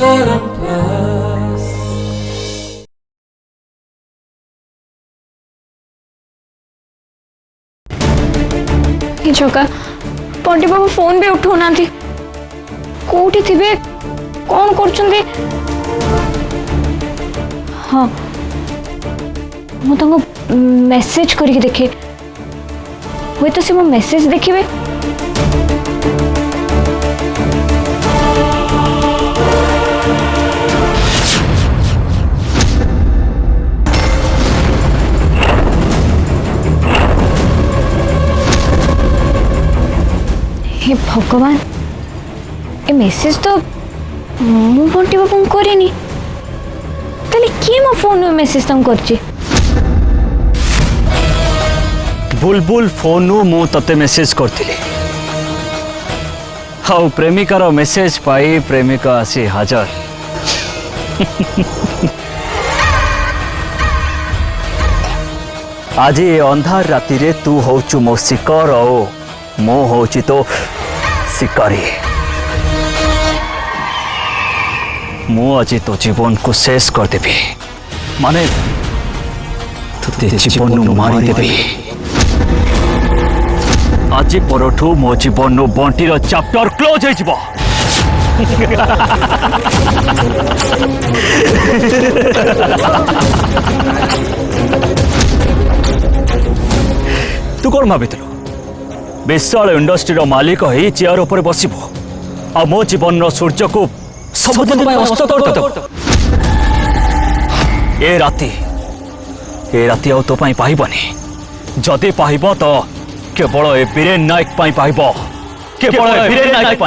जगह पंटी बाबू फोन भी उठो ना कोठी थिबे कौन करछुंदी। हाँ मु तंको मेसेज करके देखे हुए तो से मो मेसेज देखिबे। हे भगवान ए मेसेज तो मु बंटी बाबू करेनी ताले किए मो फोन में मेसेज तंग करची। बुलबुल फोन मु तते मेसेज करथिली हाउ प्रेमिकार मेसेज पाई प्रेमिका आसी हाजर। आज अंधार राति रे तू होचु मो शिकार ओ मो होची तो शिकारी। मु आज तो जीवन को शेष कर देबी माने तुते जीवन नु मारी देबी। आज परठू मो जीवन नु बंटीर चैप्टर क्लोज हो जिवो। तू कौन भाविलु विशाल इंडस्ट्री मालिक ही चेयर ऊपर बसबो आ मो जीवन सूर्य को सबुदिन अस्त कर ए राति आ तो पाइबनी जदि पाइब तो केवल ए बीरेन नायक पाइब केवल ए बीरेन नायक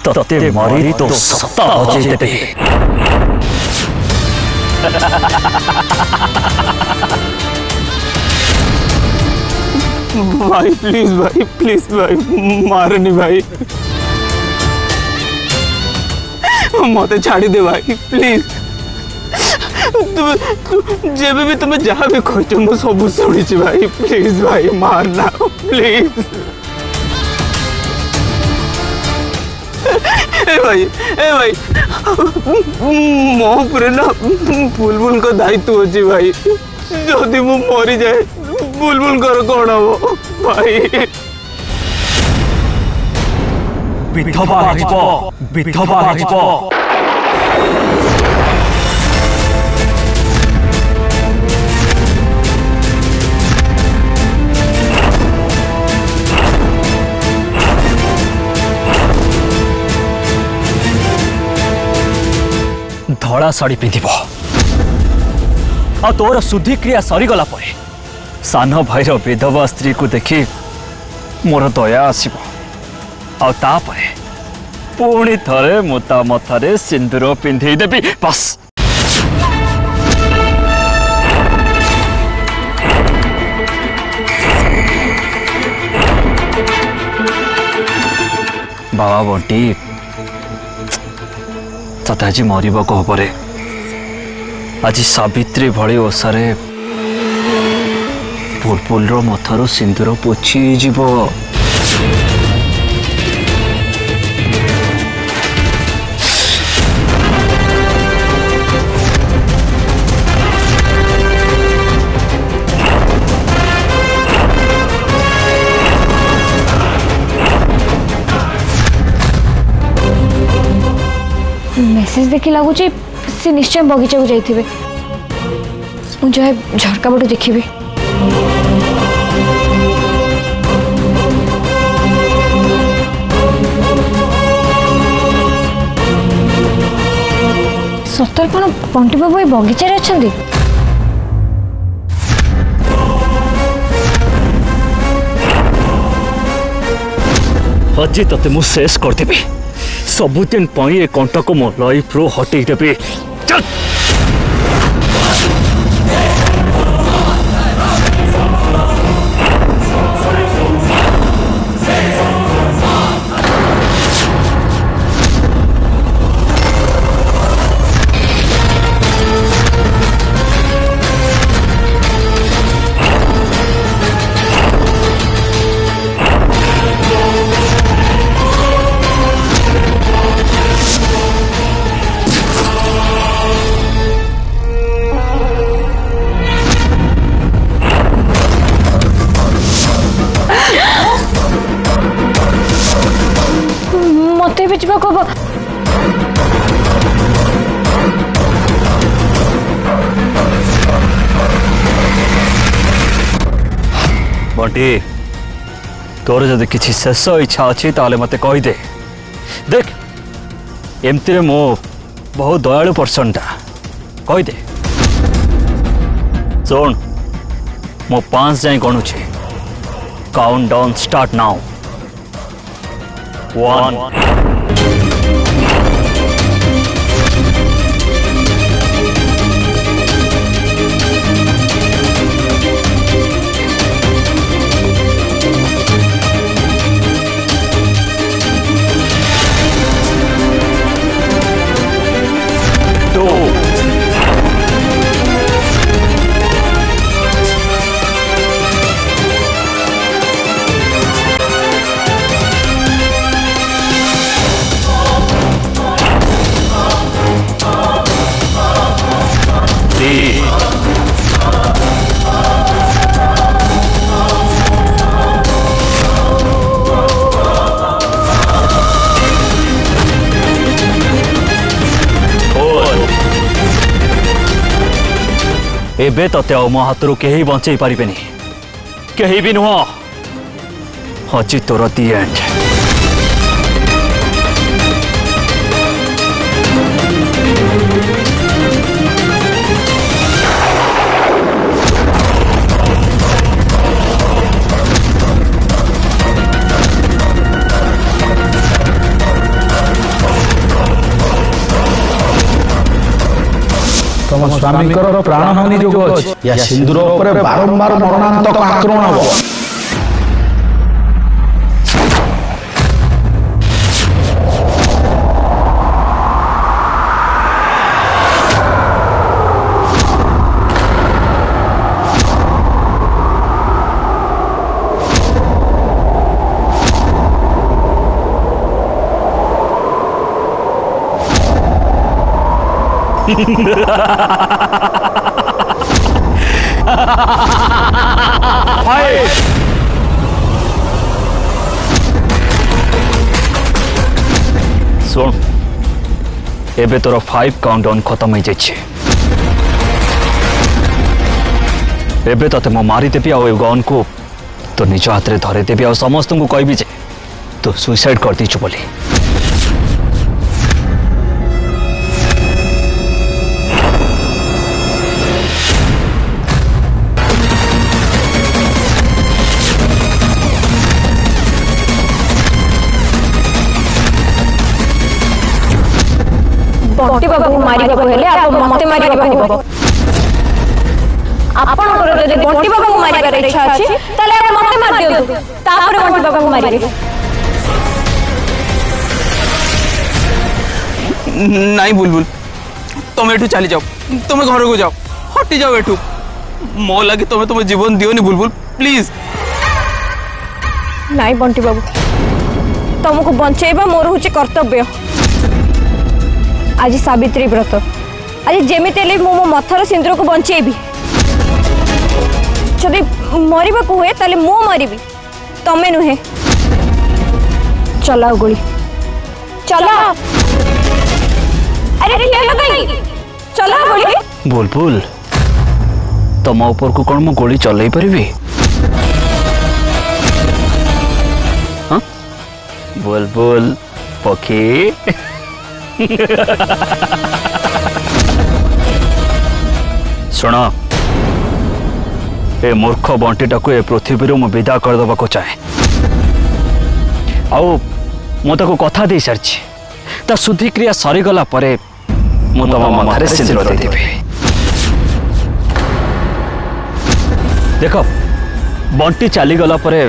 तते मारी तो सत्ता बजे देबे। भाई प्लीज भाई मारनी भाई मत छाड़ी दे भाई प्लीज। जेबे भी तुम्हें जहाँ भी खोज मु सब शुणी भाई प्लीज भाई मारना प्लीज। ए भाई मो उपरे ना बुलबुल का दायित्व अच्छी भाई जदि मु मरी जाए बुलबुल कर कौन हम भाई। विधवा धड़ा शाढ़ी पिंध आ तोर शुद्धि क्रिया सरीगला परे सान भाईर विधवा स्त्री को देखी मोर दया आसब आतापरे पुणी थरे मोता मथारे सिंदूर पिंधे देबी बस। बाबा बंटी तते आज मरबक हबरे आज सावित्री भली ओषारे बुलबुल मथारू सिंदूर पोछि जीव। मेसेज देखी लगुच से निश्चय बगीचा को जाइए मुझे झरका बटू देखी। सतर कौन पंटी बाबू बगीचार अच्छा आज ते मु शेष करदेवी सबुदिन ए कंटक मो लाइफ रो हटे देबी। केबे जिबाको हबो बंटी तोर जदि किसी शेष इच्छा अच्छी ताले मते कहीदे देख एमती मो बहुत दयालु पर्सनटा कहीदे सुन मो 5 जाए गणुचे काउंट डाउन स्टार्ट नाउ 1 एबे तते मो हाथरू कहीं बंचे पारे कहीं भी नुह अच्छी तोर दी एंड तम स्वामी प्राण हानि जो या सिंदूर उपरे बारंबार मरणांतक आक्रमण हम सुन एबे तोर 5 काउंटडाउन खत्म हो जाइए एबे तते मो मारिदेवी आ गन को तो निज हाथ में धरेदेवी आ समस्त को कहबी जे तो सुइसाइड कर दीचु बोली बंटी बाबू मारिबाको हेले आप मते मारिबाको हबो आपनकर जदि बंटी बाबू मारिबार इच्छा अछि तले आप मते मार दियौ तापर बंटी बाबू मारिबे नहीं बुलबुल तुम एठू चली जाओ तुम घर को जाओ हटी जाओ एठू मो लगे तुम तुम जीवन दियोनी बुलबुल प्लीज नहीं बंटी बाबू तुमको बंचेबा मोर होचे कर्तव्य आज सावित्री व्रत आज जेमिते मो मथर सिंदूर को बंचेबी जदि मरवा हुए ताले मो मरबी तमें नुहे चलाओ गोली चलाओ अरे चलाओ गोली बुलबुल तम ऊपर को कौन मो गोली चल पारि हाँ बुलबुल पक्षी शुण ए मूर्ख बंटीटा को ए पृथ्वी मु विदा करदे को चाहे आउ कथा दे सारी ता शुद्धि क्रिया सरीगला परे मु तम मथारे सिंदूर दे देबी देख बंटी चली गला परे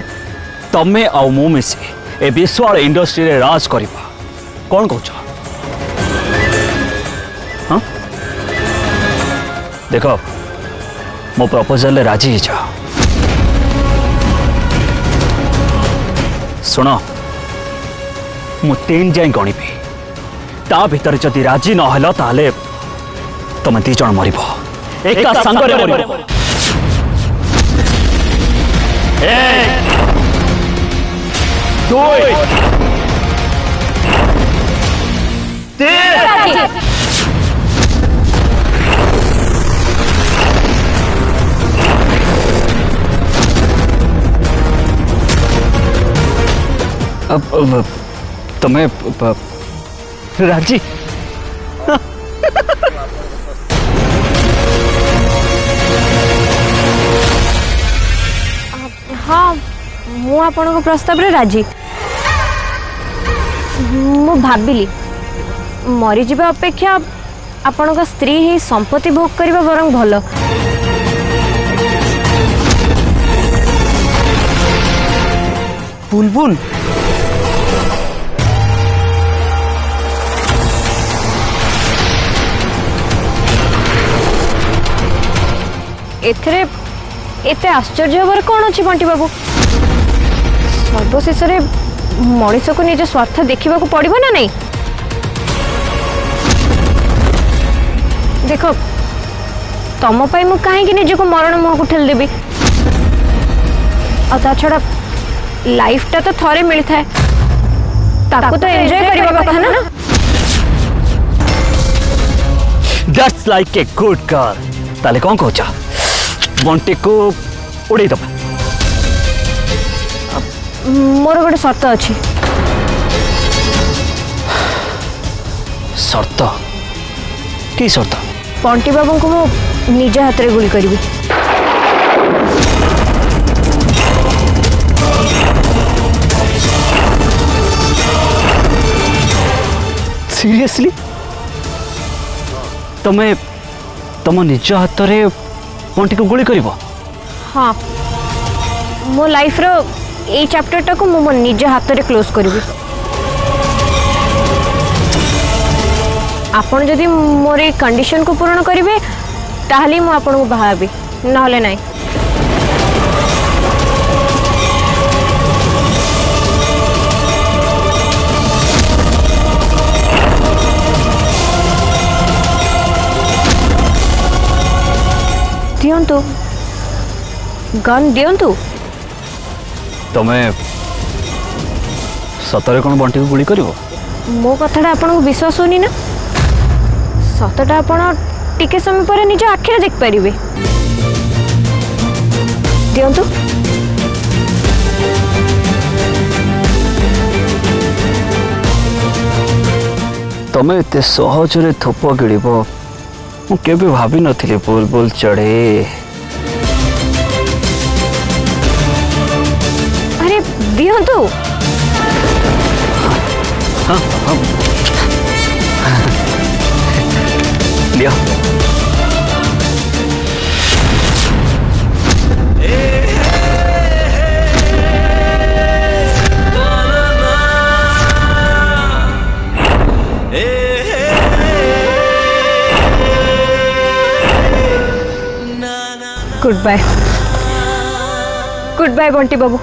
तमे आ मु मिसी ए विश्वाल इंडस्ट्री रे राज करबा कौन कहछ हाँ देख मो प्रपोजल राजी जा शुण मु 3 जाए गणिबी ता भीतर जदि राजी नहल ताले तुम 2 जन मरिब एका संगरे मरिब 1 2 अब तुम्हें राजी हाँ मु आपण प्रस्ताव रे राजी मु भाविली मरीजा अपेक्षा आपण स्त्री ही संपत्ति भोग करबा बरং भल बुलबुल एथरे एते आश्चर्य हबार कौन अच्छी बंटी बाबू सर्वशेष मनीष को निज स्वार्थ देखा पड़ो ना नहीं देख तुम मु कहीं निज को मरण मुह को ठेलदेवी आ छड़ा लाइफटा तो थरे मिलता है ताको तो एंजॉय करबा कथा ना that's like a good girl ताले कौन कहचा बंटी को उड़े दबा मोर गोटे शर्त अच्छी शर्त की शर्त बंटी बाबू को मु निज हाथ में गुली करी सीरियसली तुम्हें तुम निज हाथ में बंटी को गुली करिवो हाँ मो लाइफ रो ए चैप्टर टाको मो निज हाथ में क्लोज करी आपण जदि मोर ए कंडीशन को पूर्ण करेंगे ताहले मु आपन को बाहाबी नहले नहीं दियंतु गन दियंतु तुम्हें सतरे कौन बंटी को गुली करिवो मो कथाटा आपन को विश्वास होनी ना सतटा आपन टिके समय पर निज आखिरे देख पारिबे दियंतु तुम्हें एते सहजरे थोप गिड़ब मुझे भाभी नी बुलबुल चढ़े अरे दियंतु लिया गुड बाय बंटी बाबू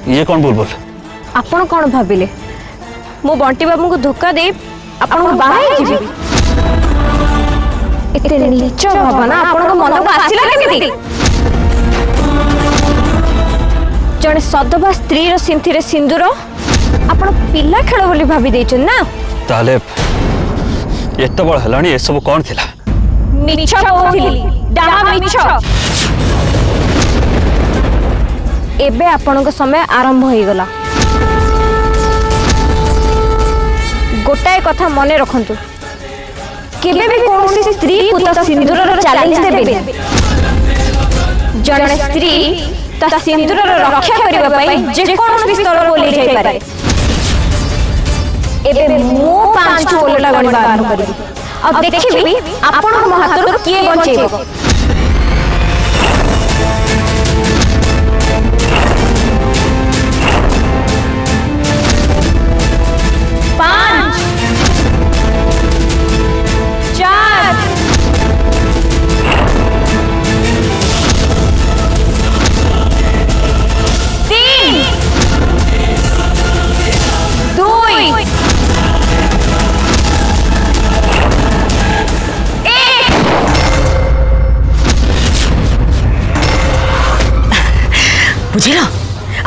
ये कौन बुलबुल आपण कौन भाविले मो बंटी बाबू को धोखा दे आपण को बाहर जीवी एते नीच भावना आपण को मन को आसिला केमिति जने सदबा स्त्री रो सिंथी रे सिंदूर आपण पिल्ला खेल बोली भाभी देछन ना ताले एत बड़ हलाणी ए सब कौन थिला मिछ कहथिली डाहा मिछ एबे आपन समय आरंभ हो गला गोटाए कथा मन रखंतु केबे भी कौन स्त्री को ता सिंदूर रो चैलेंज देबे जने स्त्री ता सिंदूर रो रक्षा करबा पई जे कोन स्तर को ले जाई पारे एबे मो पांच ओलटा गणिबा आरंभ करी अब देखिबी आपन मो हाथ के बचेबो तीन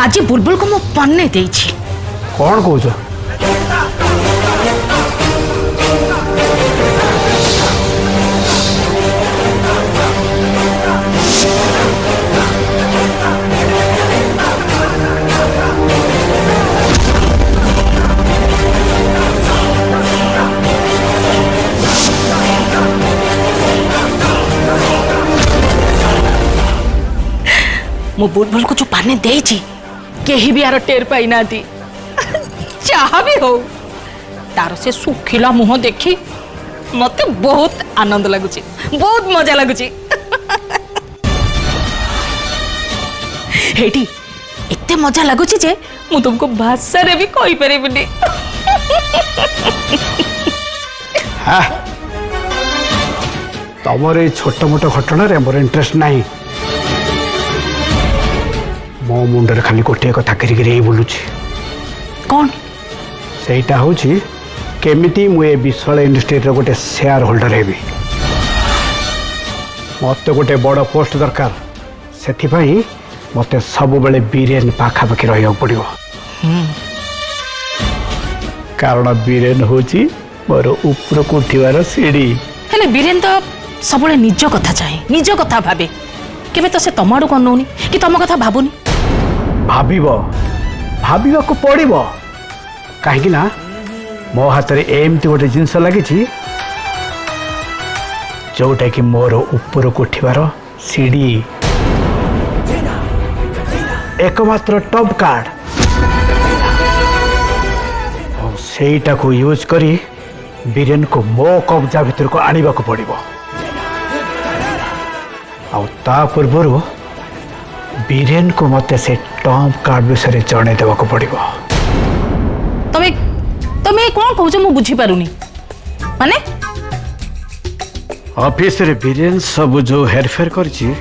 आज बुलबुल को मु पन्ने देइछि। कौन कौच? मु बुलबुल को जो पाने देइछि केही भी यार टेर पाई ना दी। चाहा भी हो तार से सुखिला मुह देखी मते बहुत आनंद लगुची, बहुत मजा लगुची। हेटी इतने मजा लगुची जे मु तुमको भाषा रे भी कहि परिबिनी। हाँ तमर ये छोट मोट घटना रे मोर इंटरेस्ट नहीं। मो मुंडर खाली गोटे कथा करी बोलुची। कौन? सेटा होची केमिति मु ए विशाल इंडस्ट्री रो गोटे शेयर होल्डर हेबी। मते गोटे बड़ पोस्ट दरकार, सेथि पई मते सब बेले बीरेन पाखा पाखी रहियो पड़ियो। कारण बीरेन होची मोर ऊपर को उठिवार सीढ़ी। हेले बीरेन तो सबले निज कथा चाहे, निज कथा भाबे। केबे तो से तम आड़ू कनौनी कि तम कथा भाबुनी। भाविबा को पड़िबो काहेकि ना मो हाथ रे एमती गोटे जिनस लगी जोटा कि मोर ऊपर को उठिबार सीढ़ी, एकमात्र टॉप कार्ड। और सेटा को यूज करी बीरेन को मो कब्जा भीतर को आनिबा को पड़िबो। आ ता पूर्व बीरेन को मते से टॉप कार्ड विषय जणे देवा को पड़िबो। तमे कौन कहू मु बुझी पारुनी माने? ऑफिस रे बीरेन सब जो हेरफेर करछि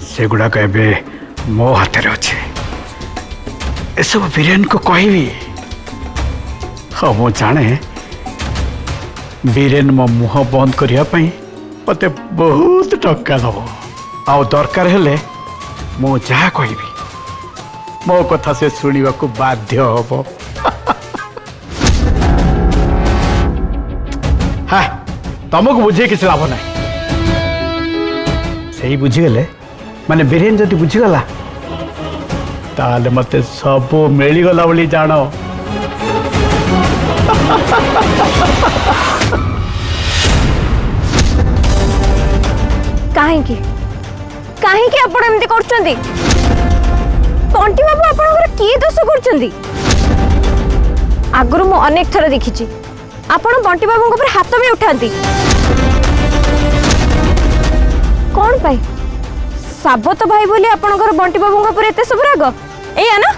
से गुडा कहबे मो हाथ रे अछि। ए सब बीरेन को कहबी। हाँ मु जाने बीरेन मो मुह बंद करिया पई मते बहुत टक्का दबो। आ दरकार हेले मु जहा कहबी मो कथा से सुनिबा को बाध्य हबो। हाँ तुमको बुझे किसी लाभ ना से बुझीगले माने बीरेन जदि बुझीगला ताले मते सब मिलगला बोली जान। काहेकि आपण एमती करछंती? पंटी बाबू आपनकर की दोष करछंती? आगरु मु अनेक थर देखिछि आपण बंटी बाबू ऊपर हाथ भी उठाती। कौन पाई? साबत भाई बोली आपणकर बंटी बाबू ऊपर एते सब राग एया ना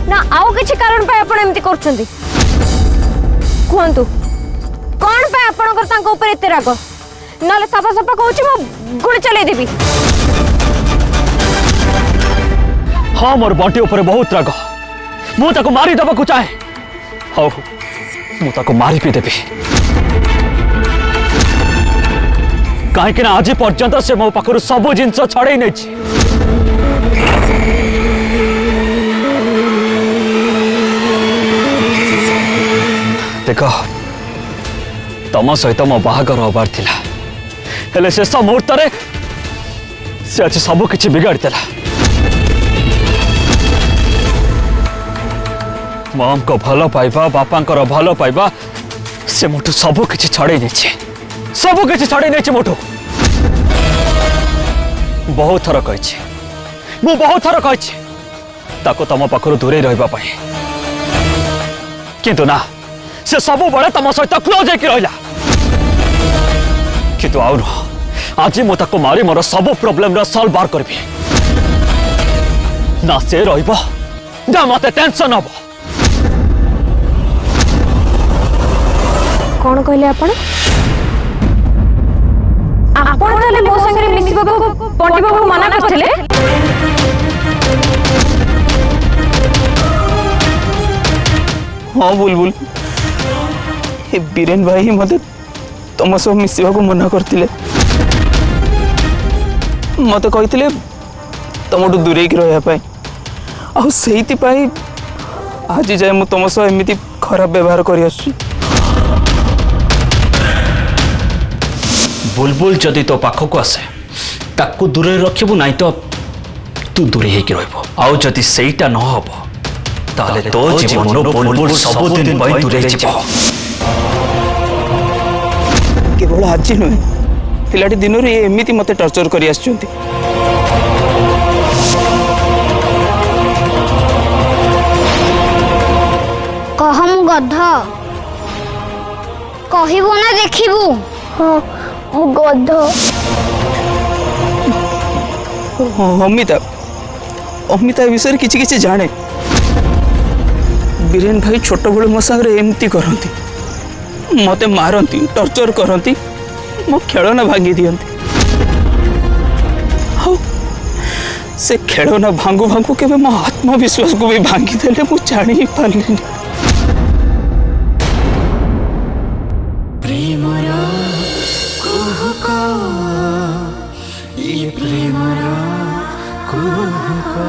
ना आउ किछि कारण पाई आपण एमती करछंती? कहंतु कौन पाई आपणकर तांको ऊपर एते राग? नाले सफा सफा कहूछि मु गुण चले देबी। हाँ मोर बंटी ऊपर बहुत राग, मु ताको मारी दबा को चाहे। हौ मु ताको मारी भी देबी कहीं ना आज पर्यंत से मो पाखर सब जिनस छड़े नहीं। देख तम सहित मो बाहागर हबार थिला हेले शेष मुहूर्त से आज सब किछि बिगाड़ी देला। मम को भल पाइबा बापांकर भल पाइबा से मोटू सब किछि छड़े नहीं, सब किछि छड़े नहीं मोटू। बहुत थर कही मु बहुत थर कही ताको तम पाखर दूरे रहिबा पई, किंतु ना से सब बड़े तम सहित क्लोज होकर रहिला। किंतु आउ आज मु ताको मारी मोर सब प्रॉब्लम रा सॉल्व बार करबी ना से रहिबो ना मते टेंशन हबो। कौन कहले आपण? आपण ताले मो संगे मिसिबा को पंटी बाबू मना करथिले? हाँ बुलबुल ये बीरेन भाई मते तुम सब मिसिबा को मना करथिले। मते कहिथिले तुमठू दूरे रहा आज जाए मुझ तुम सह एमती खराब व्यवहार कर बुलबुल जदि तो पाखक आसे ताकू दूरे रखिबू नहीं तो तू दूरे हेकि रहबो आउ जदि सेईटा न हबो ताले तो जीवन बुलबुल सब दिन पई दूरे जिवो केवल आज नुहे पिलाटी दिन एमती मत टर्चर कर कह मु गध कहबू ना देखबू हाँ मु गध अमिता अमिता विषय किसी किसी जाने बीरेन भाई छोट बड़े मो सागर एमती करती मते मारती टर्चर करती मो खेलना भांगी दियंती से खेलना भांगू भांगू के मो आत्मविश्वास को भी भांगी देले मु जानी ही पारलिनी प्रेमरा कुहुका ये प्रेमरा कुहुका